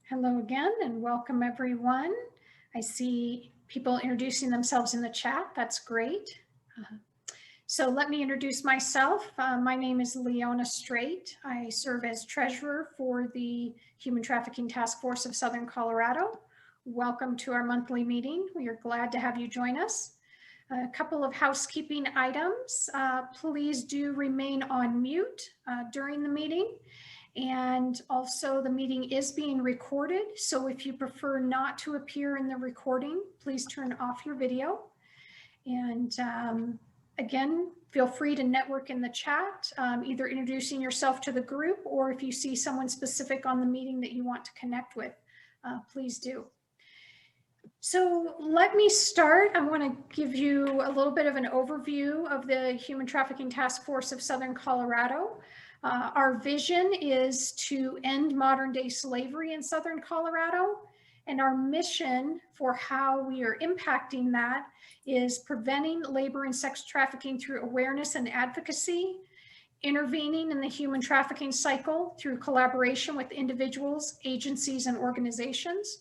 Hello again and welcome everyone. I see people introducing themselves in the chat. That's great. So let me introduce myself. My name is Leona Straight. I serve as treasurer for the Human Trafficking Task Force of Southern Colorado. Welcome to our monthly meeting. We are glad to have you join us. A couple of housekeeping items. Please do remain on mute during the meeting. And also the meeting is being recorded. So if you prefer not to appear in the recording, please turn off your video. And again, feel free to network in the chat, either introducing yourself to the group, or if you see someone specific on the meeting that you want to connect with, please do. So let me start. I want to give you a little bit of an overview of the Human Trafficking Task Force of Southern Colorado. Our vision is to end modern day slavery in Southern Colorado. And our mission for how we are impacting that is preventing labor and sex trafficking through awareness and advocacy, intervening in the human trafficking cycle through collaboration with individuals, agencies, and organizations,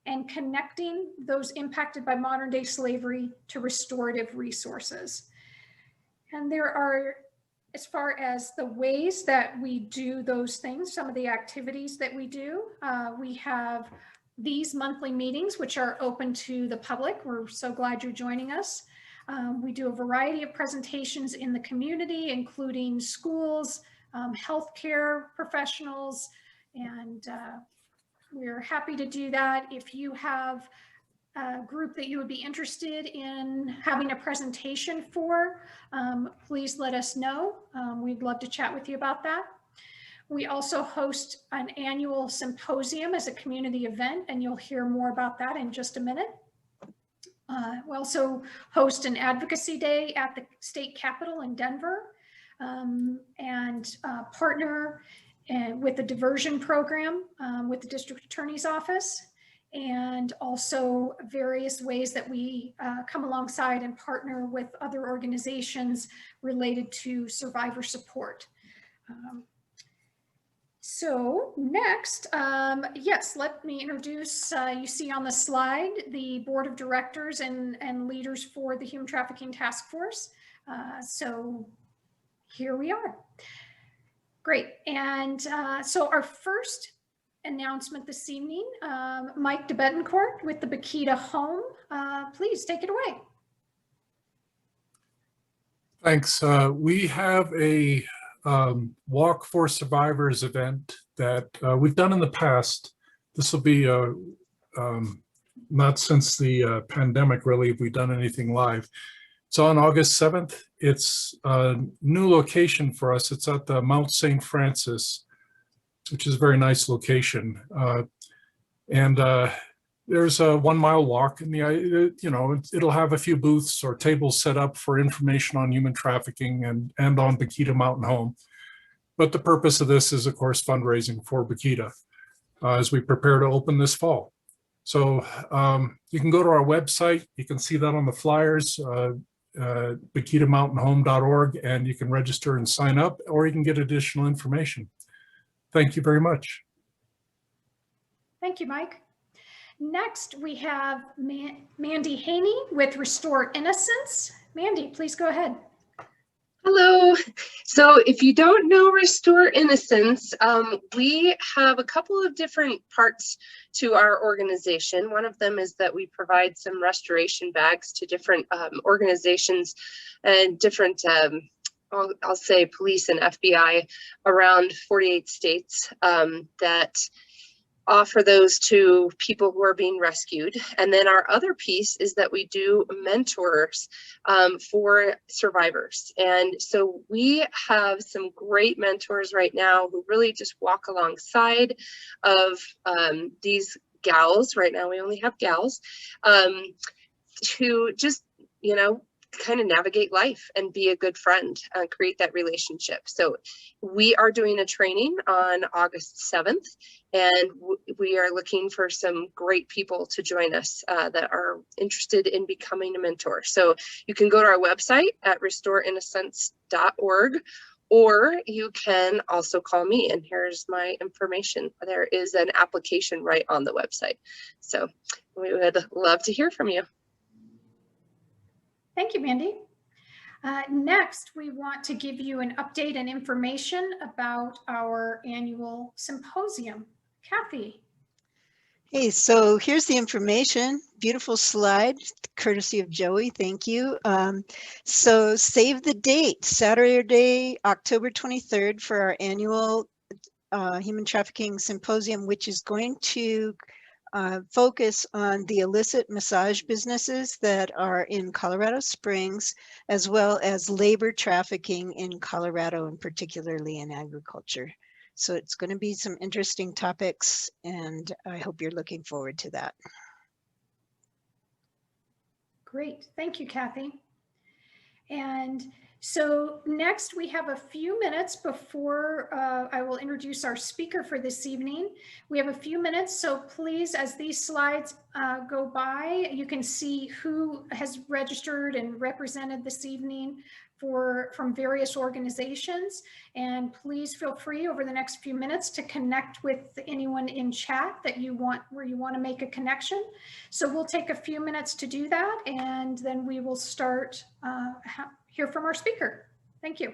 and connecting those impacted by modern day slavery to restorative resources. And there are, as far as the ways that we do those things, some of the activities that we do, we have these monthly meetings, which are open to the public. We're so glad you're joining us. We do a variety of presentations in the community, including schools, healthcare professionals, and we're happy to do that. If you have a group that you would be interested in having a presentation for, please let us know. We'd love to chat with you about that. We also host an annual symposium as a community event, and you'll hear more about that in just a minute. We also host an advocacy day at the state capitol in Denver, and partner with the diversion program with the district attorney's office, and also various ways that we come alongside and partner with other organizations related to survivor support. So next, yes, let me introduce, you see on the slide, the board of directors and leaders for the Human Trafficking Task Force. So here we are. Great. And so our first announcement this evening, Mike DeBetancourt with the Bakita Home. Please take it away. Thanks. We have a Walk for Survivors event that we've done in the past. This will be not since the pandemic, really, have we done anything live. It's on August 7th. It's a new location for us. It's at the Mount St. Francis, which is a very nice location. There's a 1 mile walk, and it'll have a few booths or tables set up for information on human trafficking and on Bakita Mountain Home. But the purpose of this is, of course, fundraising for Bakita as we prepare to open this fall. So you can go to our website. You can see that on the flyers, bakitamountainhome.org, and you can register and sign up, or you can get additional information. Thank you very much. Thank you, Mike. Next, we have Mandy Haney with Restore Innocence. Mandy, please go ahead. Hello. So if you don't know Restore Innocence, we have a couple of different parts to our organization. One of them is that we provide some restoration bags to different organizations and different, I'll say police and FBI around 48 states that offer those to people who are being rescued. And then our other piece is that we do mentors for survivors. And so we have some great mentors right now who really just walk alongside of these gals. Right now we only have gals to just, kind of navigate life and be a good friend and create that relationship. So we are doing a training on August 7th, and we are looking for some great people to join us that are interested in becoming a mentor. So you can go to our website at restoreinnocence.org, or you can also call me, and here's my information. There is an application right on the website. So we would love to hear from you. Thank you, Mandy. Next, we want to give you an update and information about our annual symposium. Kathy. Hey, so here's the information. Beautiful slide, courtesy of Joey. Thank you. So save the date, Saturday, October 23rd for our annual Human Trafficking Symposium, which is going to focus on the illicit massage businesses that are in Colorado Springs, as well as labor trafficking in Colorado, and particularly in agriculture. So it's going to be some interesting topics, and I hope you're looking forward to that. Great. Thank you, Kathy. And so next we have a few minutes before I will introduce our speaker for this evening. We have a few minutes, so please, as these slides go by, you can see who has registered and represented this evening from various organizations. And please feel free over the next few minutes to connect with anyone in chat that you want, where you want to make a connection. So we'll take a few minutes to do that, and then we will start hear from our speaker. Thank you.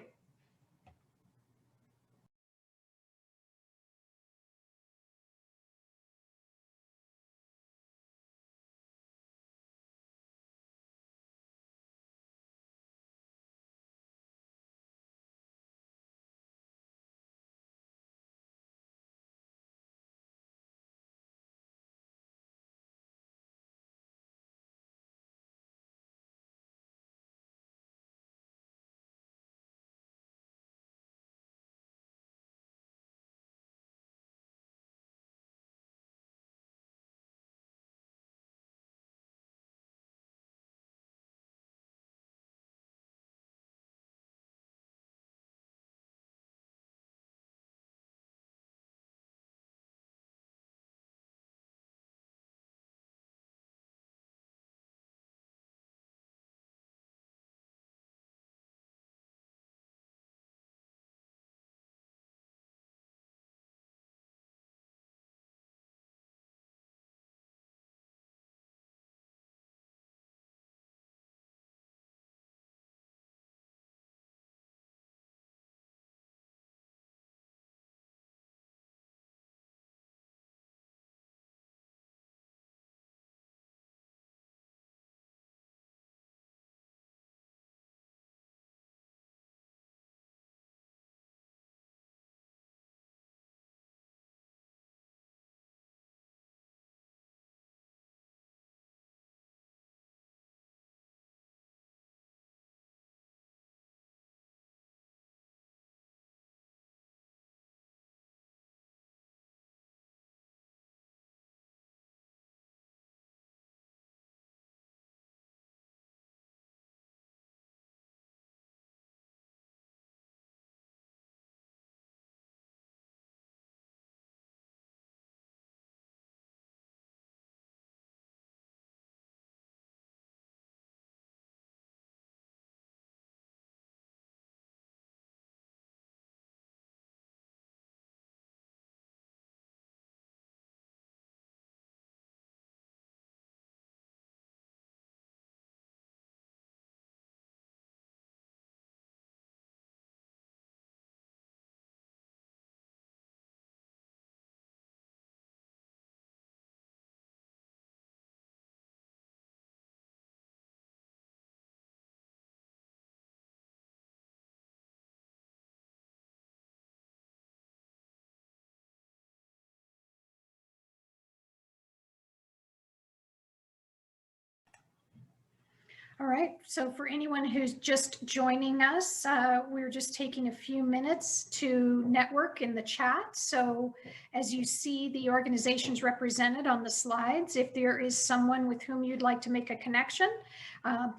All right, so for anyone who's just joining us, we're just taking a few minutes to network in the chat. So as you see the organizations represented on the slides, if there is someone with whom you'd like to make a connection,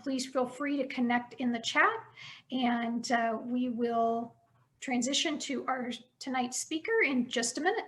please feel free to connect in the chat, and we will transition to our tonight's speaker in just a minute.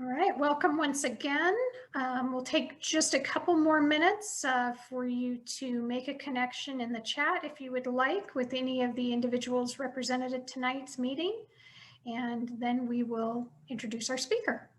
All right, welcome once again. We'll take just a couple more minutes for you to make a connection in the chat if you would like with any of the individuals represented at tonight's meeting, and then we will introduce our speaker.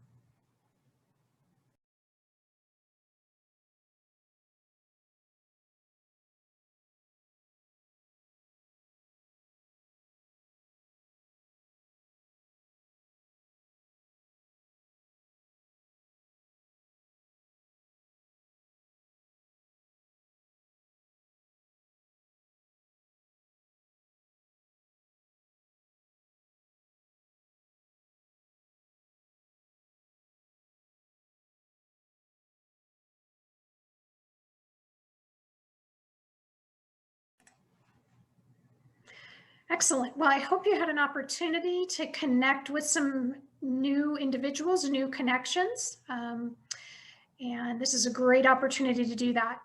Excellent. Well, I hope you had an opportunity to connect with some new individuals, new connections. And this is a great opportunity to do that.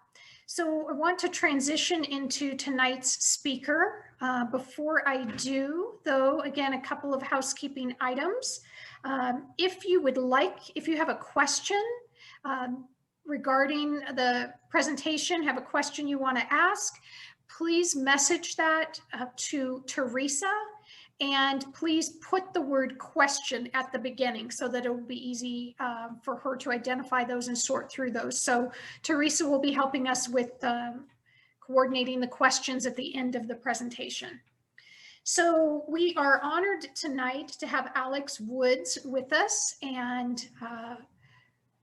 So I want to transition into tonight's speaker. Before I do, though, again, a couple of housekeeping items. If you would like, if you have a question regarding the presentation, have a question you want to ask, please message that to Teresa, and please put the word question at the beginning so that it will be easy for her to identify those and sort through those. So Teresa will be helping us with coordinating the questions at the end of the presentation. So we are honored tonight to have Alex Woods with us, and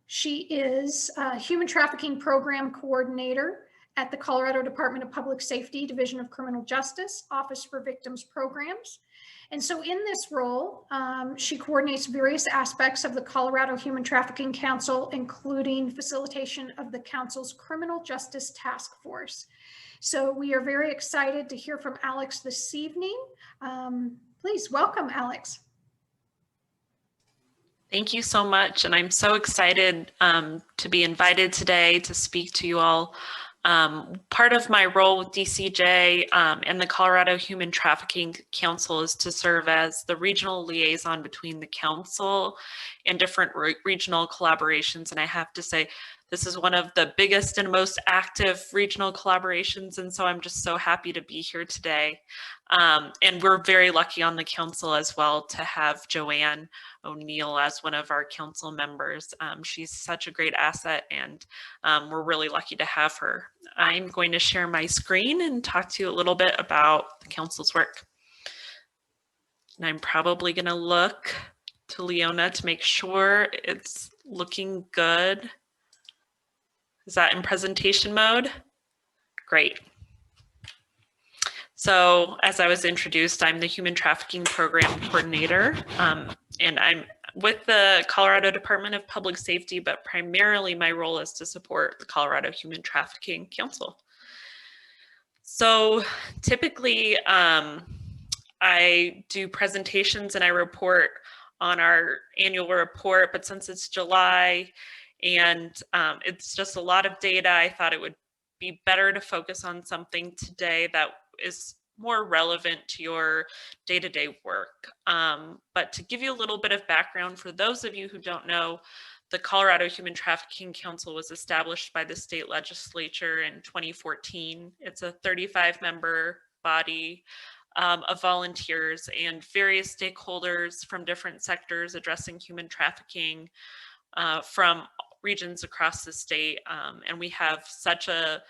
she is a Human Trafficking Program Coordinator at the Colorado Department of Public Safety, Division of Criminal Justice, Office for Victims Programs. And so in this role, she coordinates various aspects of the Colorado Human Trafficking Council, including facilitation of the council's Criminal Justice Task Force. So we are very excited to hear from Alex this evening. Please welcome, Alex. Thank you so much. And I'm so excited to be invited today to speak to you all. Part of my role with DCJ and the Colorado Human Trafficking Council is to serve as the regional liaison between the council and different regional collaborations. And I have to say, this is one of the biggest and most active regional collaborations. And so I'm just so happy to be here today. And we're very lucky on the council as well to have Joanne O'Neill as one of our council members. She's such a great asset, and we're really lucky to have her. I'm going to share my screen and talk to you a little bit about the council's work. And I'm probably going to look to Leona to make sure it's looking good. Is that in presentation mode? Great. So as I was introduced, I'm the Human Trafficking Program Coordinator, and I'm with the Colorado Department of Public Safety, but primarily my role is to support the Colorado Human Trafficking Council. So typically I do presentations and I report on our annual report, but since it's July and it's just a lot of data, I thought it would be better to focus on something today that is more relevant to your day-to-day work. But to give you a little bit of background, for those of you who don't know, the Colorado Human Trafficking Council was established by the state legislature in 2014. It's a 35-member body of volunteers and various stakeholders from different sectors addressing human trafficking from regions across the state. And we have such a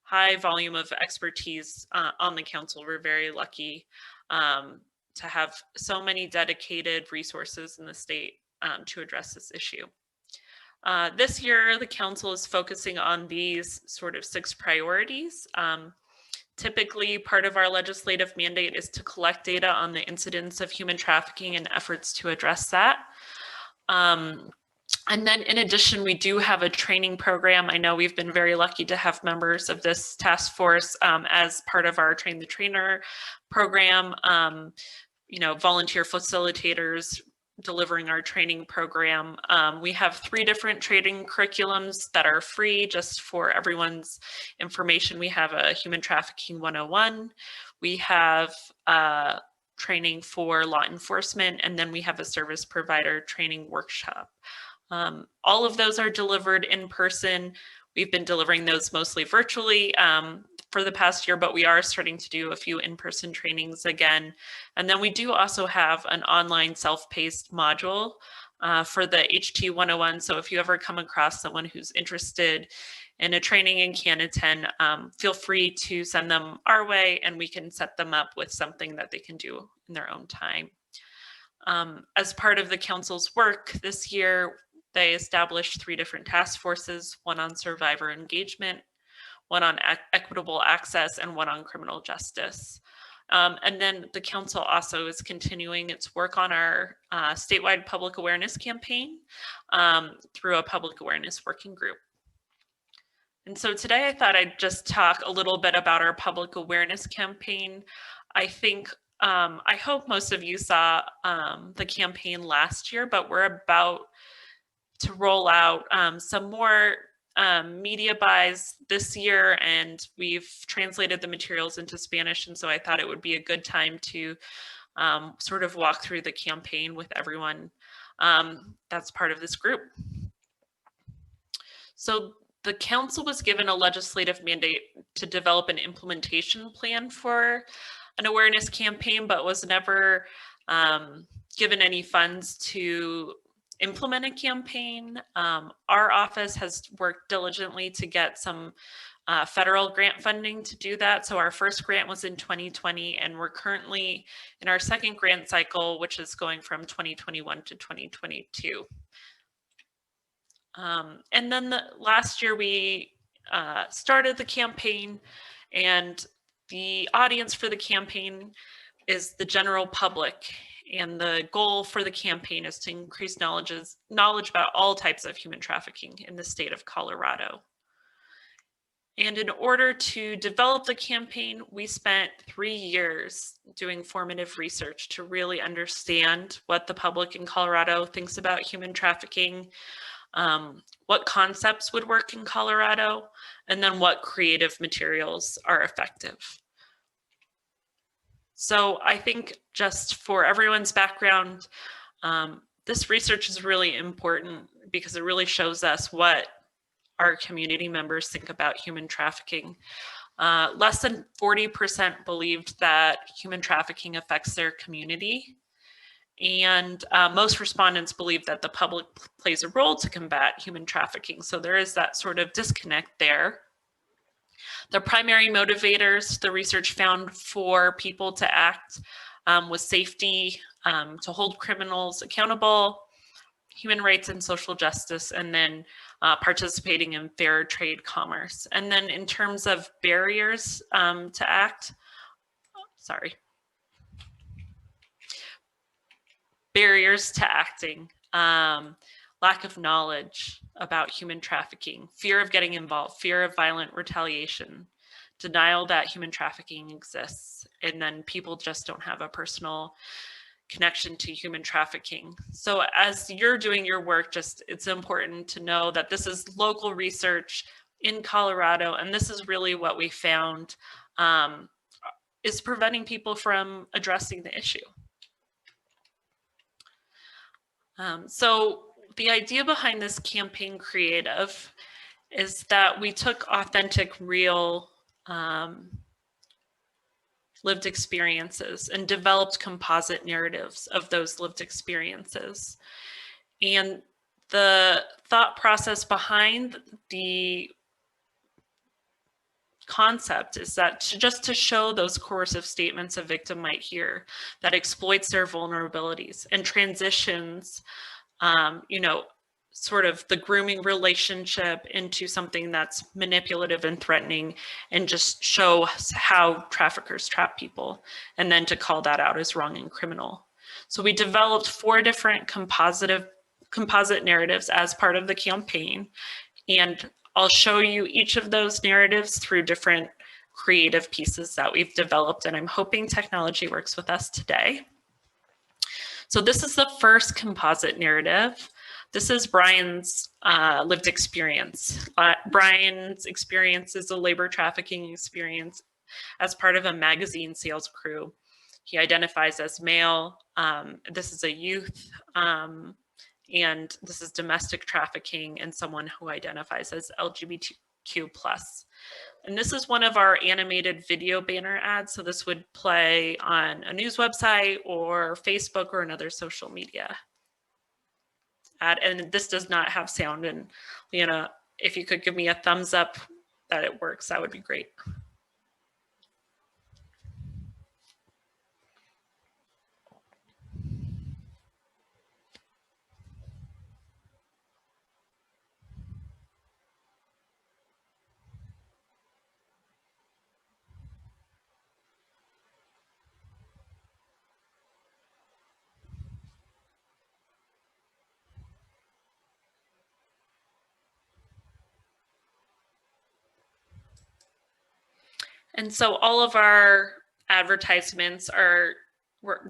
high volume of expertise on the council. We're very lucky to have so many dedicated resources in the state to address this issue. This year, the council is focusing on these sort of 6 priorities. Typically, part of our legislative mandate is to collect data on the incidence of human trafficking and efforts to address that. And then in addition, we do have a training program. I know we've been very lucky to have members of this task force as part of our Train the Trainer program, you know, volunteer facilitators delivering our training program. We have 3 different training curriculums that are free just for everyone's information. We have a Human Trafficking 101. We have training for law enforcement, and then we have a service provider training workshop. All of those are delivered in person. We've been delivering those mostly virtually for the past year, but we are starting to do a few in-person trainings again. And then we do also have an online self-paced module for the HT 101. So if you ever come across someone who's interested in a training and can attend, feel free to send them our way and we can set them up with something that they can do in their own time. As part of the council's work this year, they established 3 different task forces, one on survivor engagement, one on equitable access, and one on criminal justice. And then the council also is continuing its work on our statewide public awareness campaign through a public awareness working group. And so today I thought I'd just talk a little bit about our public awareness campaign. I think, I hope most of you saw the campaign last year, but we're about to roll out some more media buys this year, and we've translated the materials into Spanish, and so I thought it would be a good time to sort of walk through the campaign with everyone that's part of this group. So the council was given a legislative mandate to develop an implementation plan for an awareness campaign, but was never given any funds to implement a campaign. Our office has worked diligently to get some federal grant funding to do that. So our first grant was in 2020, and we're currently in our second grant cycle, which is going from 2021 to 2022. And then last year we started the campaign, and the audience for the campaign is the general public. And the goal for the campaign is to increase knowledge about all types of human trafficking in the state of Colorado. And in order to develop the campaign, we spent 3 years doing formative research to really understand what the public in Colorado thinks about human trafficking, what concepts would work in Colorado, and then what creative materials are effective. So I think just for everyone's background, this research is really important because it really shows us what our community members think about human trafficking. Less than 40% believed that human trafficking affects their community. And most respondents believe that the public plays a role to combat human trafficking. So there is that sort of disconnect there. The primary motivators the research found for people to act was safety, to hold criminals accountable, human rights and social justice, and then participating in fair trade commerce. And then in terms of barriers to act, barriers to acting, lack of knowledge about human trafficking, fear of getting involved, fear of violent retaliation, denial that human trafficking exists, and then people just don't have a personal connection to human trafficking. So as you're doing your work, it's important to know that this is local research in Colorado, and this is really what we found is preventing people from addressing the issue. So the idea behind this campaign creative is that we took authentic, real lived experiences and developed composite narratives of those lived experiences. And the thought process behind the concept is that just to show those coercive statements a victim might hear that exploits their vulnerabilities and transitions, sort of the grooming relationship into something that's manipulative and threatening, and just show how traffickers trap people, and then to call that out as wrong and criminal. So we developed 4 different composite narratives as part of the campaign, and I'll show you each of those narratives through different creative pieces that we've developed, and I'm hoping technology works with us today. So this is the first composite narrative. This is Brian's lived experience. Brian's experience is a labor trafficking experience as part of a magazine sales crew. He identifies as male. This is a youth, and this is domestic trafficking and someone who identifies as LGBTQ+. And this is one of our animated video banner ads. So this would play on a news website or Facebook or another social media ad. And this does not have sound. And Leona, if you could give me a thumbs up that it works, that would be great. And so all of our advertisements are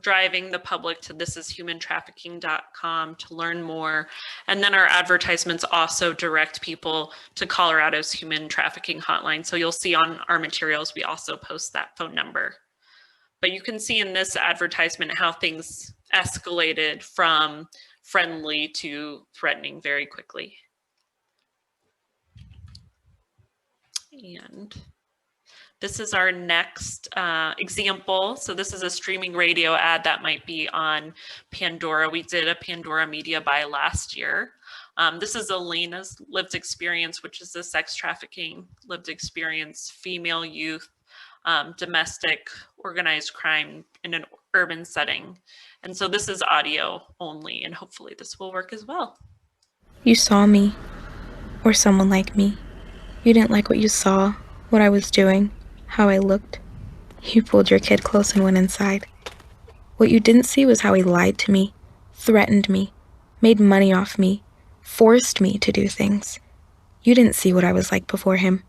driving the public to thisishumantrafficking.com to learn more. And then our advertisements also direct people to Colorado's human trafficking hotline. So you'll see on our materials, we also post that phone number. But you can see in this advertisement how things escalated from friendly to threatening very quickly. And this is our next example. So this is a streaming radio ad that might be on Pandora. We did a Pandora media buy last year. This is Elena's lived experience, which is a sex trafficking lived experience, female youth, domestic organized crime in an urban setting. And so this is audio only, and hopefully this will work as well. You saw me, or someone like me. You didn't like what you saw, what I was doing, how I looked. You pulled your kid close and went inside. What you didn't see was how he lied to me, threatened me, made money off me, forced me to do things. You didn't see what I was like before him.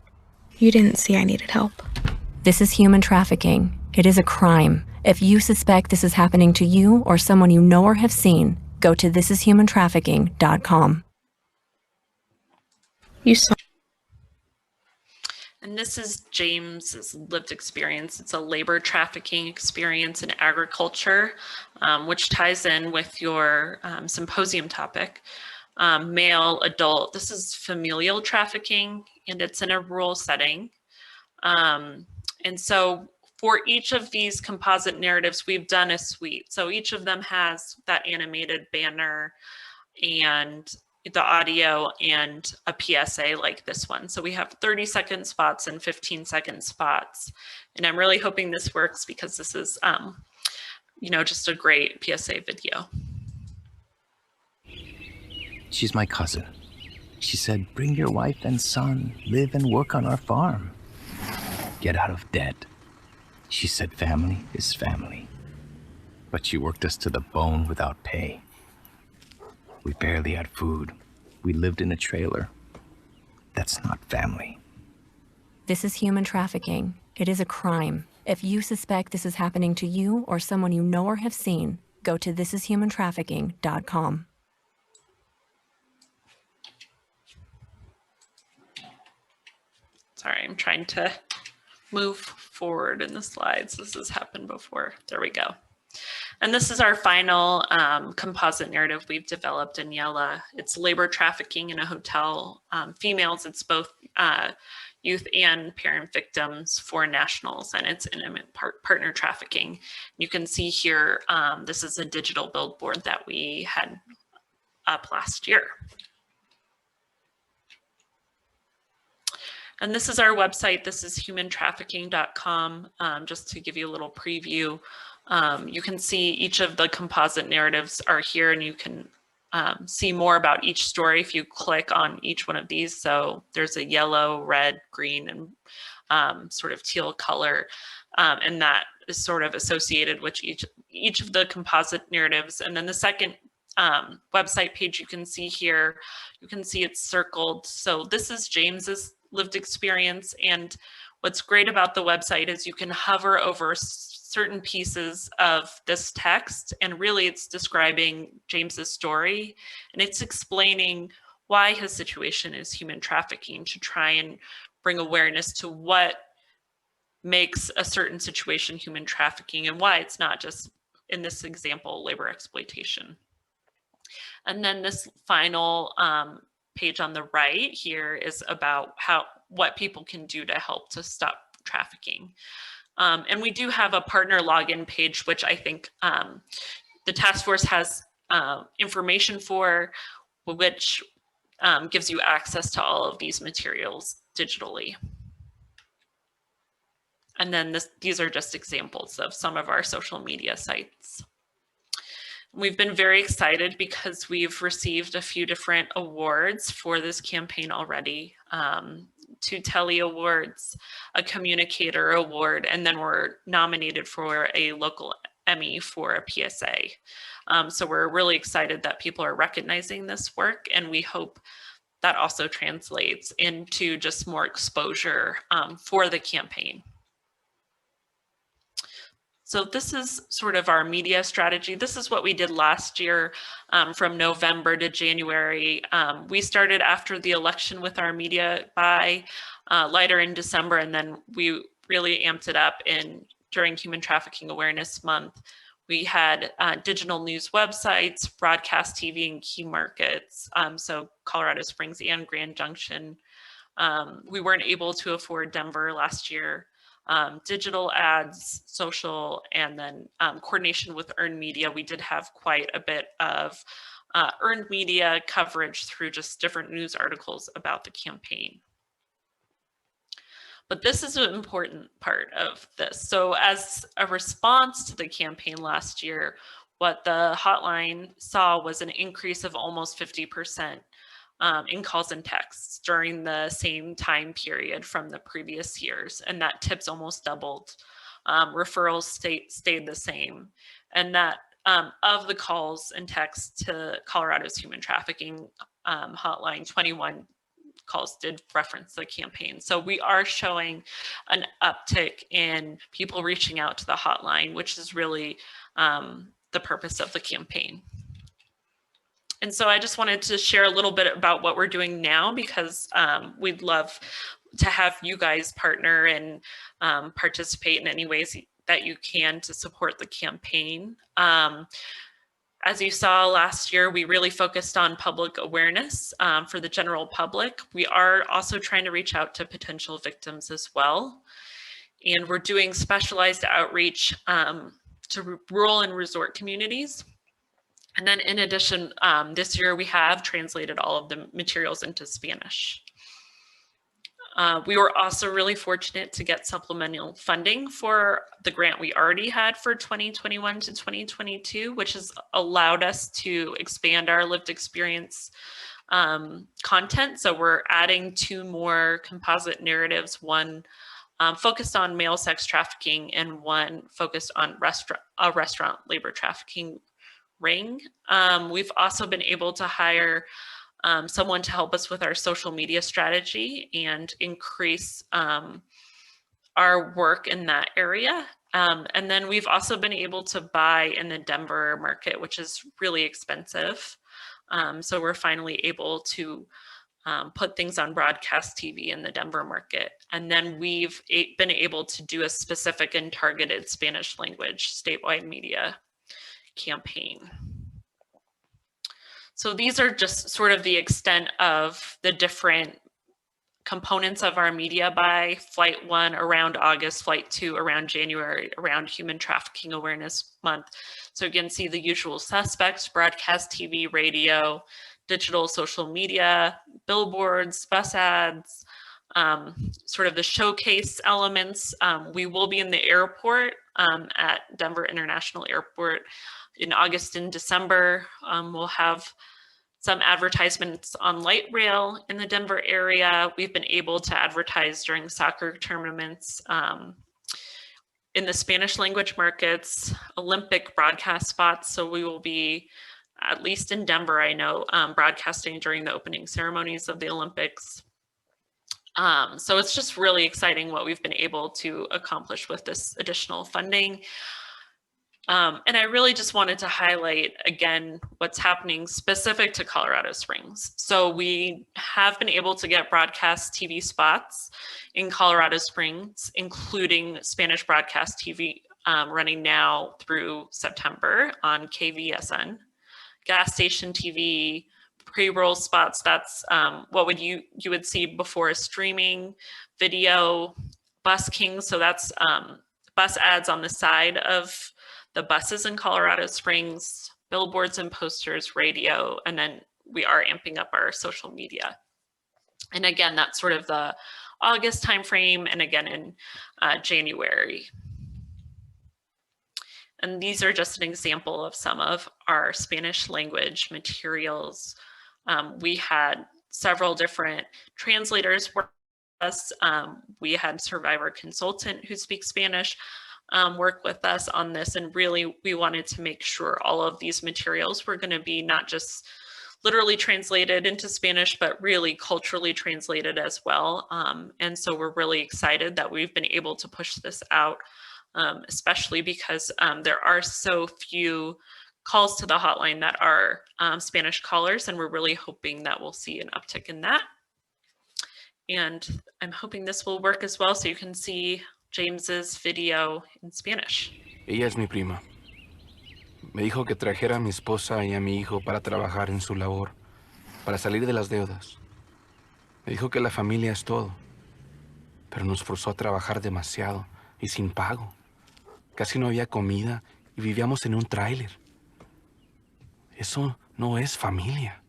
You didn't see I needed help. This is human trafficking. It is a crime. If you suspect this is happening to you or someone you know or have seen, go to thisishumantrafficking.com. You saw. And this is James's lived experience. It's a labor trafficking experience in agriculture, which ties in with your symposium topic, male, adult. This is familial trafficking, and it's in a rural setting. And so for each of these composite narratives, we've done a suite. So each of them has that animated banner and the audio and a PSA like this one. So we have 30-second spots and 15-second spots. And I'm really hoping this works because this is, just a great PSA video. She's my cousin. She said, bring your wife and son, live and work on our farm. Get out of debt. She said family is family. But she worked us to the bone without pay. We barely had food. We lived in a trailer. That's not family. This is human trafficking. It is a crime. If you suspect this is happening to you or someone you know or have seen, go to thisishumantrafficking.com. Sorry, I'm trying to move forward in the slides. This has happened before. There we go. And this is our final composite narrative we've developed in Yella. It's labor trafficking in a hotel. Females, it's both youth and parent victims, for nationals, and it's intimate partner trafficking. You can see here, this is a digital billboard that we had up last year. And this is our website. This is humantrafficking.com, just to give you a little preview. You can see each of the composite narratives are here, and you can see more about each story if you click on each one of these. So there's a yellow, red, green, and sort of teal color, and that is sort of associated with each of the composite narratives. And then the second website page you can see here, you can see it's circled. So this is James's lived experience, and what's great about the website is you can hover over certain pieces of this text, and really it's describing James's story, and it's explaining why his situation is human trafficking, to try and bring awareness to what makes a certain situation human trafficking and why it's not just, in this example, labor exploitation. And then this final page on the right here is about what people can do to help to stop trafficking. And we do have a partner login page, which I think the task force has information for, which gives you access to all of these materials digitally. And then these are just examples of some of our social media sites. We've been very excited because we've received a few different awards for this campaign already. 2 Telly Awards, a Communicator Award, and then we're nominated for a local Emmy for a PSA. So we're really excited that people are recognizing this work, and we hope that also translates into just more exposure for the campaign. So this is sort of our media strategy. This is what we did last year from November to January. We started after the election with our media buy, lighter in December, and then we really amped it up during Human Trafficking Awareness Month. We had digital news websites, broadcast TV in key markets, so Colorado Springs and Grand Junction. We weren't able to afford Denver last year. Digital ads, social, and then coordination with earned media. We did have quite a bit of earned media coverage through just different news articles about the campaign. But this is an important part of this. So as a response to the campaign last year, what the hotline saw was an increase of almost 50% in calls and texts during the same time period from the previous years, and that tips almost doubled. Referrals stayed the same, and that of the calls and texts to Colorado's human trafficking hotline, 21 calls did reference the campaign. So we are showing an uptick in people reaching out to the hotline, which is really the purpose of the campaign. And so I just wanted to share a little bit about what we're doing now, because we'd love to have you guys partner and participate in any ways that you can to support the campaign. As you saw last year, we really focused on public awareness for the general public. We are also trying to reach out to potential victims as well. And we're doing specialized outreach to rural and resort communities. And then in addition, this year we have translated all of the materials into Spanish. We were also really fortunate to get supplemental funding for the grant we already had for 2021 to 2022, which has allowed us to expand our lived experience content. So we're adding 2 more composite narratives, one focused on male sex trafficking and one focused on a restaurant labor trafficking ring. We've also been able to hire someone to help us with our social media strategy and increase our work in that area. And then we've also been able to buy in the Denver market, which is really expensive. So we're finally able to put things on broadcast TV in the Denver market. And then we've been able to do a specific and targeted Spanish language statewide media campaign. So these are just sort of the extent of the different components of our media buy. Flight 1 around August, Flight 2 around January, around Human Trafficking Awareness Month. So you can see the usual suspects: broadcast TV, radio, digital, social media, billboards, bus ads, sort of the showcase elements. We will be in the airport at Denver International Airport in August and December. We'll have some advertisements on light rail in the Denver area. We've been able to advertise during soccer tournaments in the Spanish language markets, Olympic broadcast spots. So we will be, at least in Denver, I know, broadcasting during the opening ceremonies of the Olympics. So it's just really exciting what we've been able to accomplish with this additional funding. And I really just wanted to highlight again what's happening specific to Colorado Springs. So we have been able to get broadcast TV spots in Colorado Springs, including Spanish broadcast TV running now through September on KVSN, gas station TV, pre-roll spots. That's what you would see before a streaming video, busking. So that's bus ads on the side of the buses in Colorado Springs, billboards and posters, radio, and then we are amping up our social media. And again, that's sort of the August timeframe, and again in January. And these are just an example of some of our Spanish language materials. We had several different translators work with us. We had survivor consultant who speaks Spanish work with us on this, and really we wanted to make sure all of these materials were going to be not just literally translated into Spanish, but really culturally translated as well. And so we're really excited that we've been able to push this out, especially because there are so few calls to the hotline that are Spanish callers, and we're really hoping that we'll see an uptick in that. And I'm hoping this will work as well, so you can see James's video in Spanish. Ella es mi prima. Me dijo que trajera a mi esposa y a mi hijo para trabajar en su labor, para salir de las deudas. Me dijo que la familia es todo, pero nos forzó a trabajar demasiado y sin pago. Casi no había comida y vivíamos en un tráiler. Eso no es familia.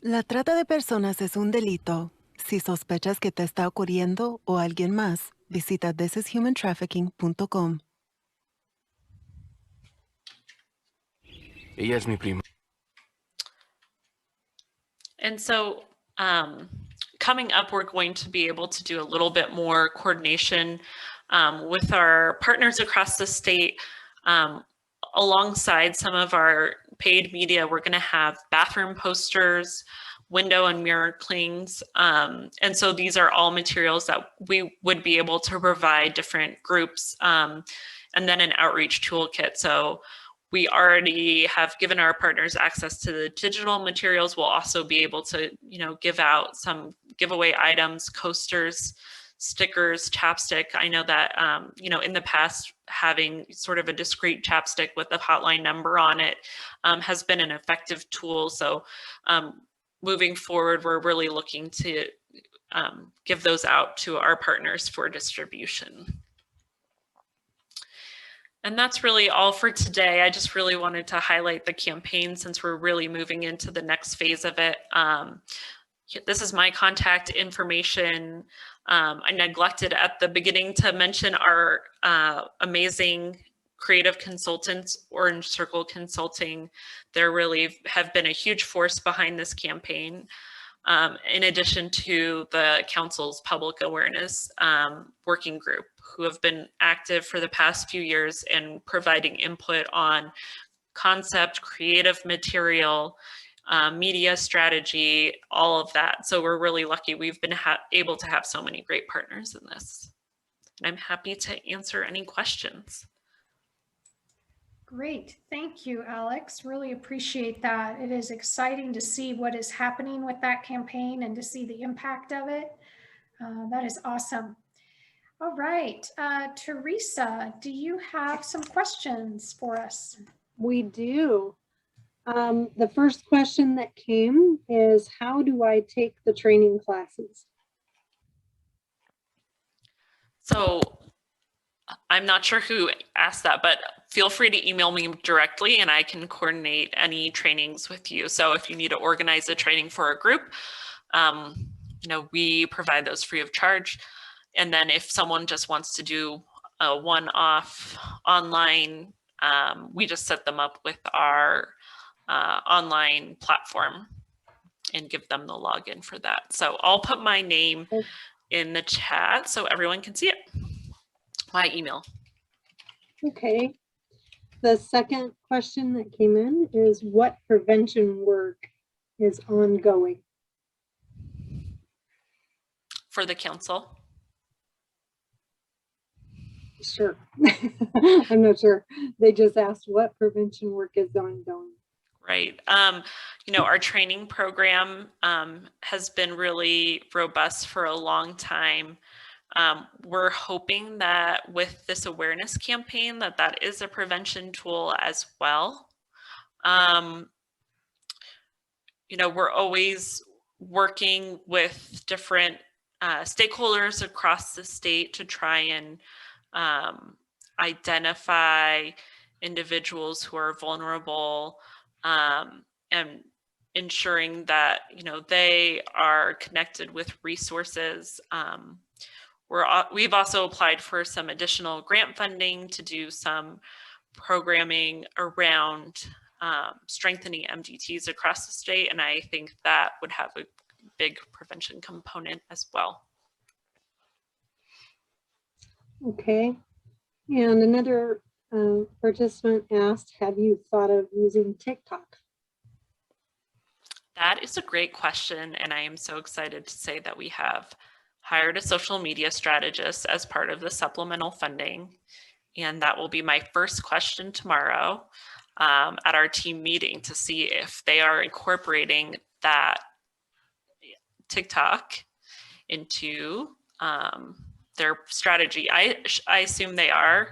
La trata de personas es un delito. Si sospechas que te está ocurriendo o alguien más, visita thisishumantrafficking.com. Ella es mi prima. And so coming up, we're going to be able to do a little bit more coordination with our partners across the state. Alongside some of our paid media, we're going to have bathroom posters, window and mirror clings. And so these are all materials that we would be able to provide different groups, and then an outreach toolkit. So we already have given our partners access to the digital materials. We'll also be able to, give out some giveaway items, coasters, stickers, chapstick. I know that, in the past, having sort of a discrete chapstick with a hotline number on it has been an effective tool. So moving forward, we're really looking to give those out to our partners for distribution. And that's really all for today. I just really wanted to highlight the campaign since we're really moving into the next phase of it. This is my contact information. I neglected at the beginning to mention our amazing creative consultants, Orange Circle Consulting. They really have been a huge force behind this campaign. In addition to the council's public awareness working group, who have been active for the past few years and providing input on concept, creative material, media strategy, all of that. So we're really lucky we've been able to have so many great partners in this. And I'm happy to answer any questions. Great. Thank you, Alex. Really appreciate that. It is exciting to see what is happening with that campaign and to see the impact of it. That is awesome. All right. Teresa, do you have some questions for us? We do. The first question that came is, how do I take the training classes? So I'm not sure who asked that, but feel free to email me directly and I can coordinate any trainings with you. So if you need to organize a training for a group, we provide those free of charge. And then if someone just wants to do a one-off online, we just set them up with our online platform and give them the login for that. So I'll put my name in the chat so everyone can see it. My email. Okay. The second question that came in is, what prevention work is ongoing? For the council? Sure. I'm not sure. They just asked what prevention work is ongoing. Right. Our training program has been really robust for a long time. We're hoping that with this awareness campaign that is a prevention tool as well. you know, we're always working with different stakeholders across the state to try and identify individuals who are vulnerable, and ensuring that, you know, they are connected with resources. We've also applied for some additional grant funding to do some programming around strengthening MDTs across the state, and I think that would have a big prevention component as well. Okay. And another participant asked, have you thought of using TikTok? That is a great question, and I am so excited to say that we have hired a social media strategist as part of the supplemental funding, and that will be my first question tomorrow at our team meeting to see if they are incorporating that TikTok into their strategy. I assume they are,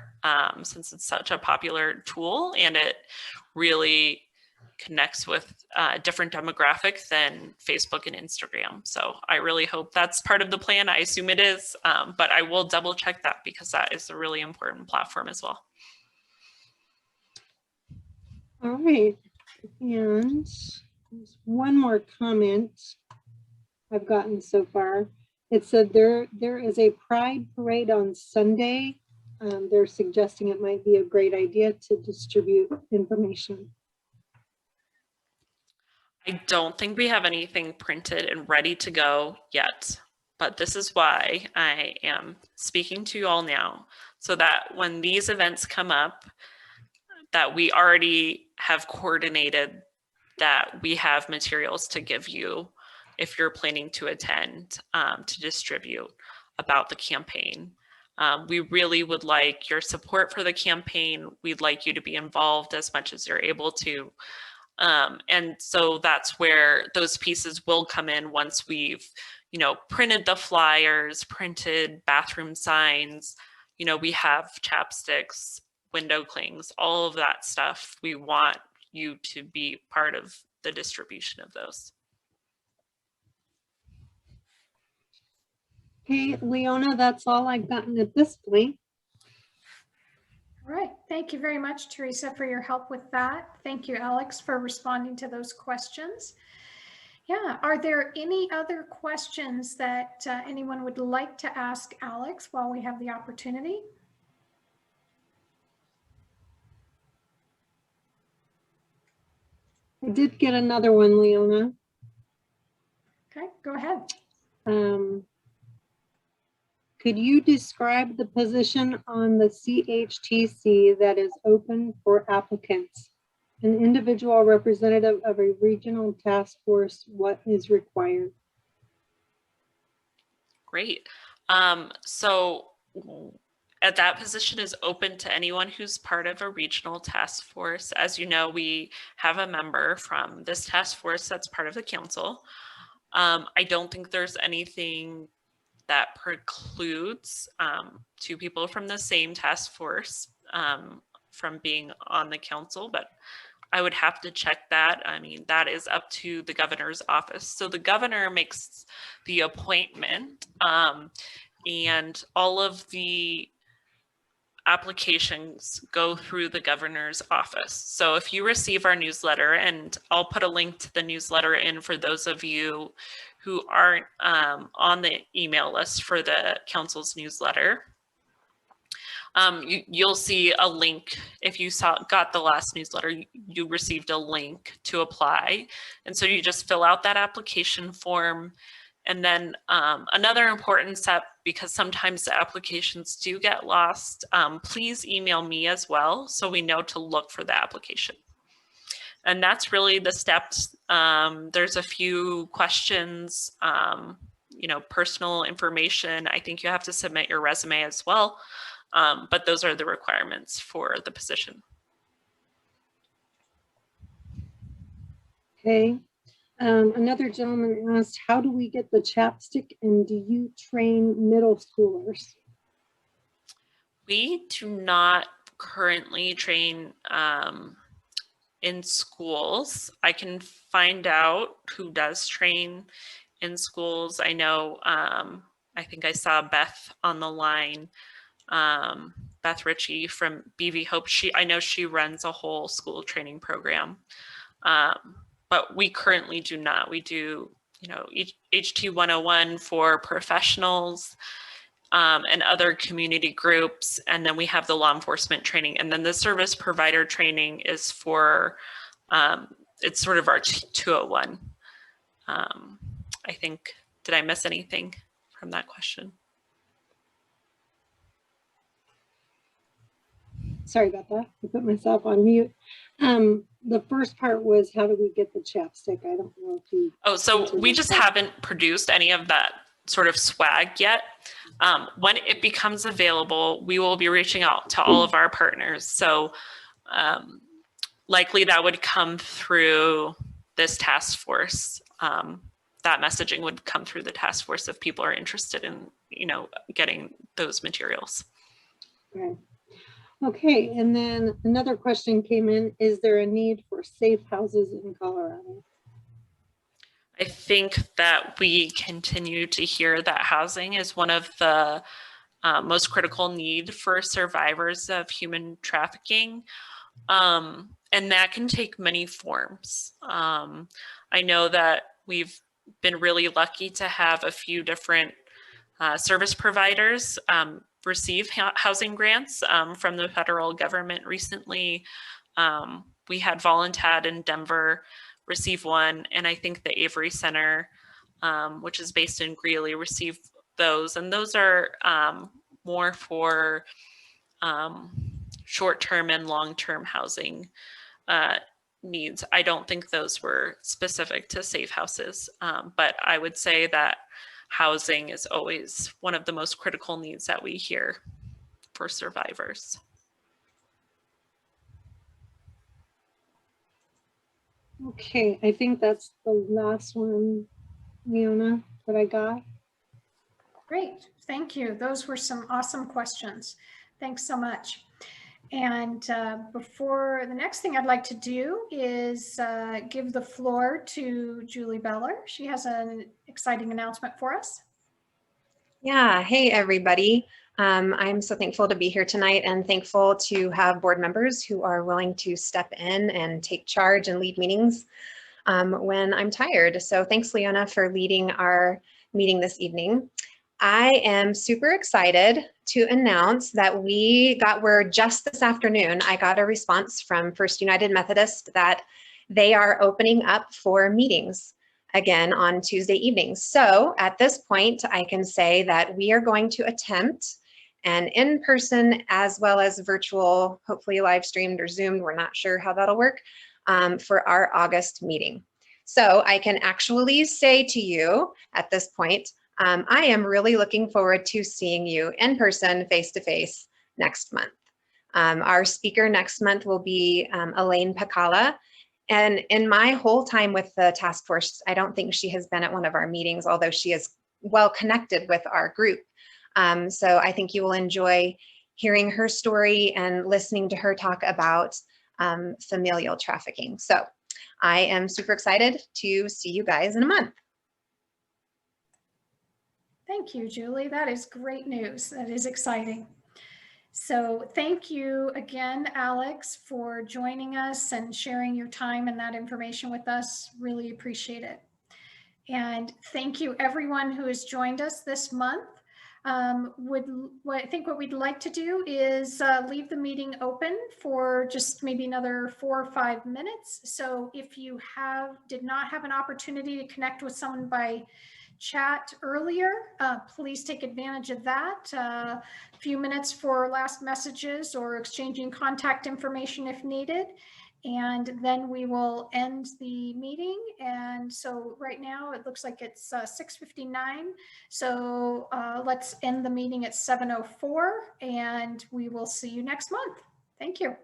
since it's such a popular tool and it really connects with a different demographic than Facebook and Instagram. So I really hope that's part of the plan. I assume it is, but I will double check that because that is a really important platform as well. All right. And there's one more comment I've gotten so far. It said there is a Pride parade on Sunday. They're suggesting it might be a great idea to distribute information. I don't think we have anything printed and ready to go yet, but this is why I am speaking to you all now, so that when these events come up, that we already have coordinated that we have materials to give you if you're planning to attend, to distribute about the campaign. We really would like your support for the campaign. We'd like you to be involved as much as you're able to. And so that's where those pieces will come in once we've, you know, printed the flyers, printed bathroom signs, you know, we have chapsticks, window clings, all of that stuff. We want you to be part of the distribution of those. Okay, Leona, that's all I've gotten at this point. All right, thank you very much, Teresa, for your help with that. Thank you, Alex, for responding to those questions. Yeah, are there any other questions that anyone would like to ask Alex while we have the opportunity? I did get another one, Leona. Okay, go ahead. Could you describe the position on the CHTC that is open for applicants? An individual representative of a regional task force, what is required? Great. So that position is open to anyone who's part of a regional task force. As you know, we have a member from this task force that's part of the council. I don't think there's anything that precludes two people from the same task force from being on the council, but I would have to check that. I mean, that is up to the governor's office. So the governor makes the appointment, and all of the applications go through the governor's office. So if you receive our newsletter, and I'll put a link to the newsletter in for those of you who aren't on the email list for the council's newsletter, you'll see a link. If you got the last newsletter, you received a link to apply. And so you just fill out that application form. And then another important step, because sometimes the applications do get lost, please email me as well so we know to look for the application. And that's really the steps. There's a few questions, you know, personal information. I think you have to submit your resume as well. But those are the requirements for the position. Okay. Another gentleman asked, how do we get the chapstick, and do you train middle schoolers? We do not currently train in schools. I can find out who does train in schools. I know, I think I saw Beth on the line, Beth Ritchie from BV Hope. I know she runs a whole school training program, but we currently do not. We do, you know, HT 101 for professionals, and other community groups. And then we have the law enforcement training. And then the service provider training is for, it's sort of our 201. I think, did I miss anything from that question? Sorry about that. I put myself on mute. The first part was, how do we get the chapstick? I don't know if you. Oh, so we just haven't produced any of that sort of swag yet. When it becomes available, we will be reaching out to all of our partners. So likely that would come through this task force. That messaging would come through the task force if people are interested in, you know, getting those materials. Okay. Okay, and then another question came in. Is there a need for safe houses in Colorado? I think that we continue to hear that housing is one of the most critical need for survivors of human trafficking. And that can take many forms. I know that we've been really lucky to have a few different service providers receive housing grants from the federal government recently. We had Voluntad in Denver receive one, and I think the Avery Center, which is based in Greeley, received those. And those are more for short-term and long-term housing needs. I don't think those were specific to safe houses, but I would say that housing is always one of the most critical needs that we hear for survivors. Okay, I think that's the last one, Leona, that I got. Great, thank you. Those were some awesome questions. Thanks so much. And before the next thing I'd like to do is give the floor to Julie Beller. She has an exciting announcement for us. Yeah, hey everybody. I'm so thankful to be here tonight and thankful to have board members who are willing to step in and take charge and lead meetings when I'm tired. So thanks, Leona, for leading our meeting this evening. I am super excited to announce that we got word just this afternoon. I got a response from First United Methodist that they are opening up for meetings again on Tuesday evenings. So at this point, I can say that we are going to attempt an in-person as well as virtual, hopefully live streamed or Zoomed, we're not sure how that'll work, for our August meeting. So I can actually say to you at this point, I am really looking forward to seeing you in person, face-to-face next month. Our speaker next month will be Elaine Pacala. And in my whole time with the task force, I don't think she has been at one of our meetings, although she is well connected with our group. So I think you will enjoy hearing her story and listening to her talk about familial trafficking. So I am super excited to see you guys in a month. Thank you, Julie. That is great news. That is exciting. So thank you again, Alex, for joining us and sharing your time and that information with us. Really appreciate it. And thank you everyone who has joined us this month. I think what we'd like to do is leave the meeting open for just maybe another 4 or 5 minutes. So if you did not have an opportunity to connect with someone by chat earlier, please take advantage of that. A few minutes for last messages or exchanging contact information if needed. And then we will end the meeting. And so right now it looks like it's 6:59. So let's end the meeting at 7:04 and we will see you next month. Thank you.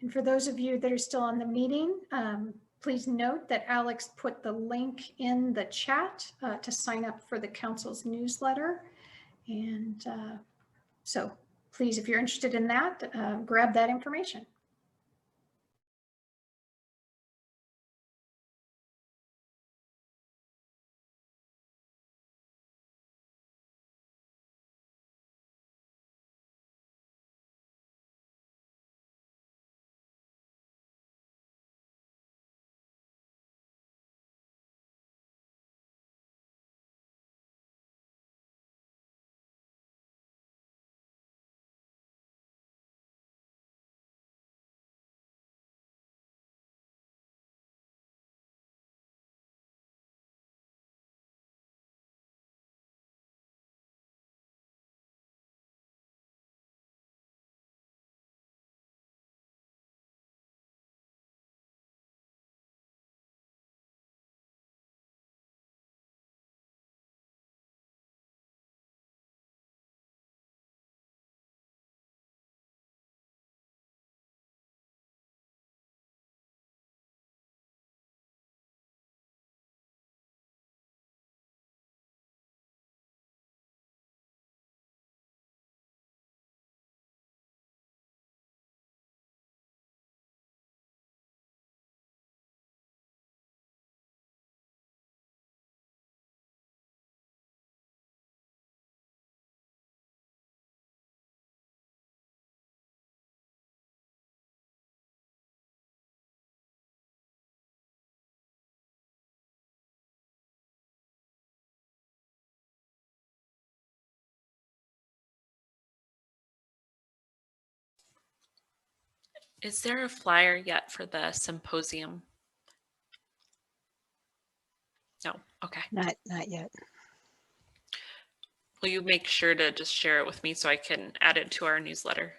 And for those of you that are still on the meeting, please note that Alex put the link in the chat to sign up for the council's newsletter. And so please, if you're interested in that, grab that information. Is there a flyer yet for the symposium? No, okay. Not yet. Will you make sure to just share it with me so I can add it to our newsletter?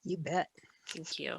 You bet. Thank you.